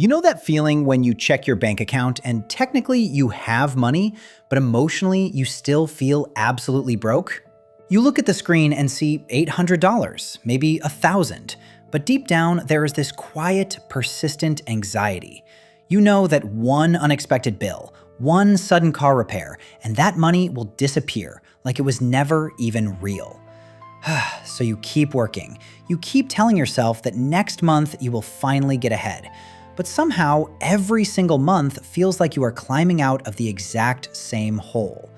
You know that feeling when you check your bank account and technically you have money, but emotionally you still feel absolutely broke? You look at the screen and see $800, maybe $1,000, but deep down there is this quiet, persistent anxiety. You know that one unexpected bill, one sudden car repair, and that money will disappear like it was never even real. So you keep working. You keep telling yourself that next month you will finally get ahead. But somehow, every single month feels like you are climbing out of the exact same hole.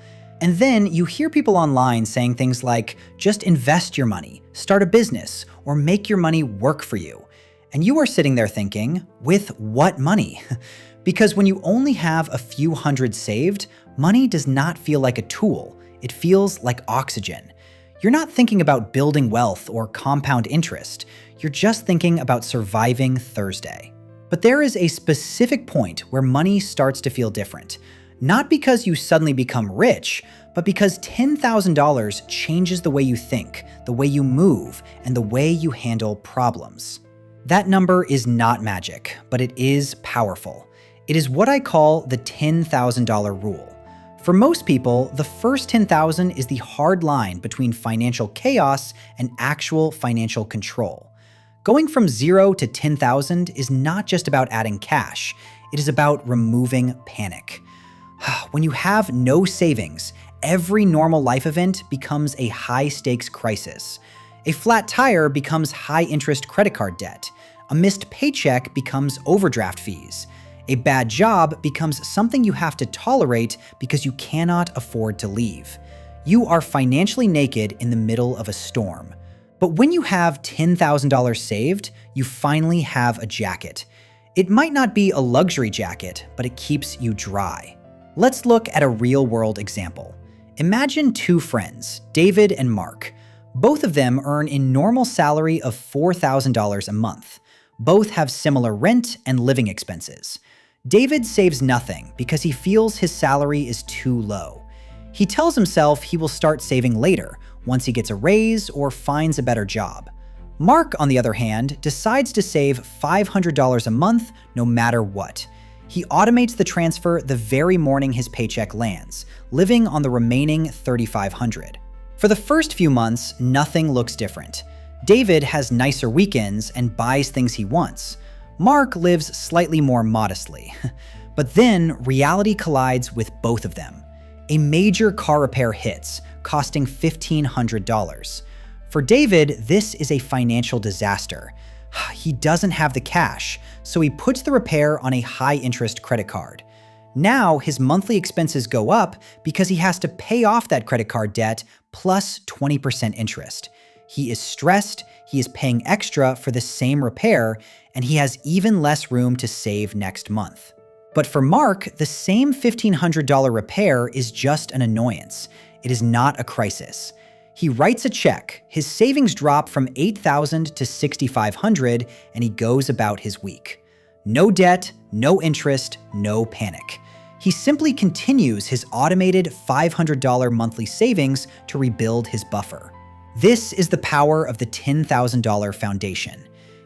And then you hear people online saying things like, just invest your money, start a business, or make your money work for you. And you are sitting there thinking, with what money? Because when you only have a few hundred saved, money does not feel like a tool. It feels like oxygen. You're not thinking about building wealth or compound interest. You're just thinking about surviving Thursday. But there is a specific point where money starts to feel different. Not because you suddenly become rich, but because $10,000 changes the way you think, the way you move, and the way you handle problems. That number is not magic, but it is powerful. It is what I call the $10,000 rule. For most people, the first $10,000 is the hard line between financial chaos and actual financial control. Going from 0 to 10,000 is not just about adding cash, it is about removing panic. When you have no savings, every normal life event becomes a high-stakes crisis. A flat tire becomes high-interest credit card debt. A missed paycheck becomes overdraft fees. A bad job becomes something you have to tolerate because you cannot afford to leave. You are financially naked in the middle of a storm. But when you have $10,000 saved, you finally have a jacket. It might not be a luxury jacket, but it keeps you dry. Let's look at a real-world example. Imagine two friends, David and Mark. Both of them earn a normal salary of $4,000 a month. Both have similar rent and living expenses. David saves nothing because he feels his salary is too low. He tells himself he will start saving later, once he gets a raise or finds a better job. Mark, on the other hand, decides to save $500 a month no matter what. He automates the transfer the very morning his paycheck lands, living on the remaining $3,500. For the first few months, nothing looks different. David has nicer weekends and buys things he wants. Mark lives slightly more modestly. But then reality collides with both of them. A major car repair hits, costing $1,500. For David, this is a financial disaster. He doesn't have the cash, so he puts the repair on a high-interest credit card. Now his monthly expenses go up because he has to pay off that credit card debt plus 20% interest. He is stressed, he is paying extra for the same repair, and he has even less room to save next month. But for Mark, the same $1,500 repair is just an annoyance. It is not a crisis. He writes a check, his savings drop from $8,000 to $6,500, and he goes about his week. No debt, no interest, no panic. He simply continues his automated $500 monthly savings to rebuild his buffer. This is the power of the $10,000 foundation.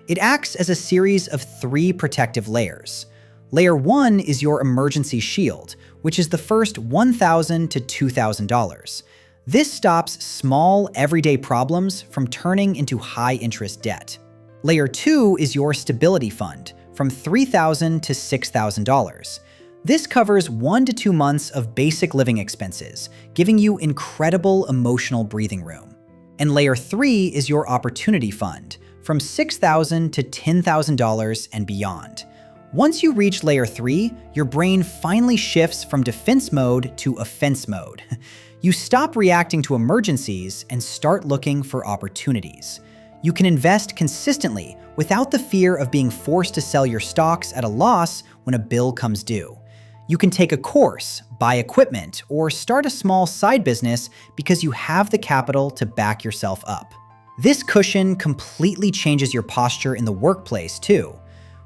It acts as a series of 3 protective layers. Layer 1 is your emergency shield, which is the first $1,000 to $2,000. This stops small, everyday problems from turning into high-interest debt. Layer 2 is your stability fund, from $3,000 to $6,000. This covers 1 to 2 months of basic living expenses, giving you incredible emotional breathing room. And Layer 3 is your opportunity fund, from $6,000 to $10,000 and beyond. Once you reach Layer 3, your brain finally shifts from defense mode to offense mode. You stop reacting to emergencies and start looking for opportunities. You can invest consistently without the fear of being forced to sell your stocks at a loss when a bill comes due. You can take a course, buy equipment, or start a small side business because you have the capital to back yourself up. This cushion completely changes your posture in the workplace too.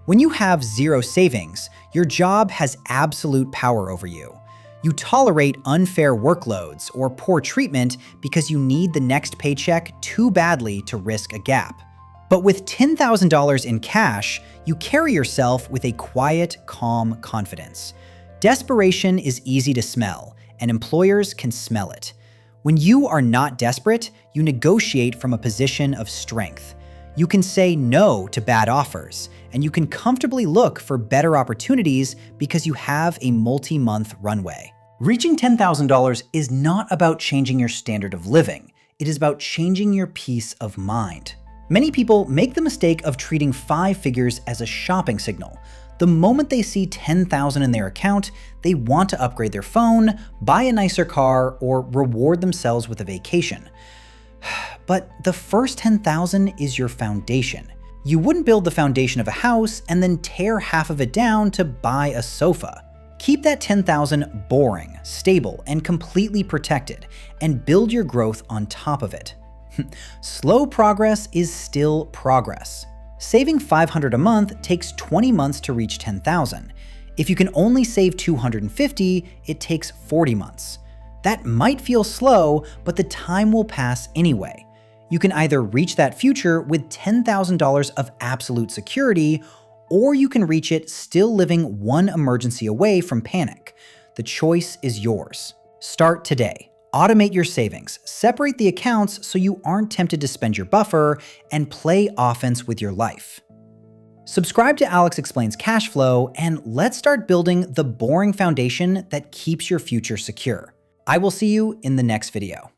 When you have zero savings, your job has absolute power over you. You tolerate unfair workloads or poor treatment because you need the next paycheck too badly to risk a gap. But with $10,000 in cash, you carry yourself with a quiet, calm confidence. Desperation is easy to smell, and employers can smell it. When you are not desperate, you negotiate from a position of strength. You can say no to bad offers, and you can comfortably look for better opportunities because you have a multi-month runway. Reaching $10,000 is not about changing your standard of living. It is about changing your peace of mind. Many people make the mistake of treating 5 figures as a shopping signal. The moment they see $10,000 in their account, they want to upgrade their phone, buy a nicer car, or reward themselves with a vacation. But the first $10,000 is your foundation. You wouldn't build the foundation of a house and then tear half of it down to buy a sofa. Keep that $10,000 boring, stable, and completely protected, and build your growth on top of it. Slow progress is still progress. Saving $500 a month takes 20 months to reach $10,000. If you can only save $250, it takes 40 months. That might feel slow, but the time will pass anyway. You can either reach that future with $10,000 of absolute security, or you can reach it still living one emergency away from panic. The choice is yours. Start today. Automate your savings, separate the accounts so you aren't tempted to spend your buffer, and play offense with your life. Subscribe to Alex Explains Cash Flow, and let's start building the boring foundation that keeps your future secure. I will see you in the next video.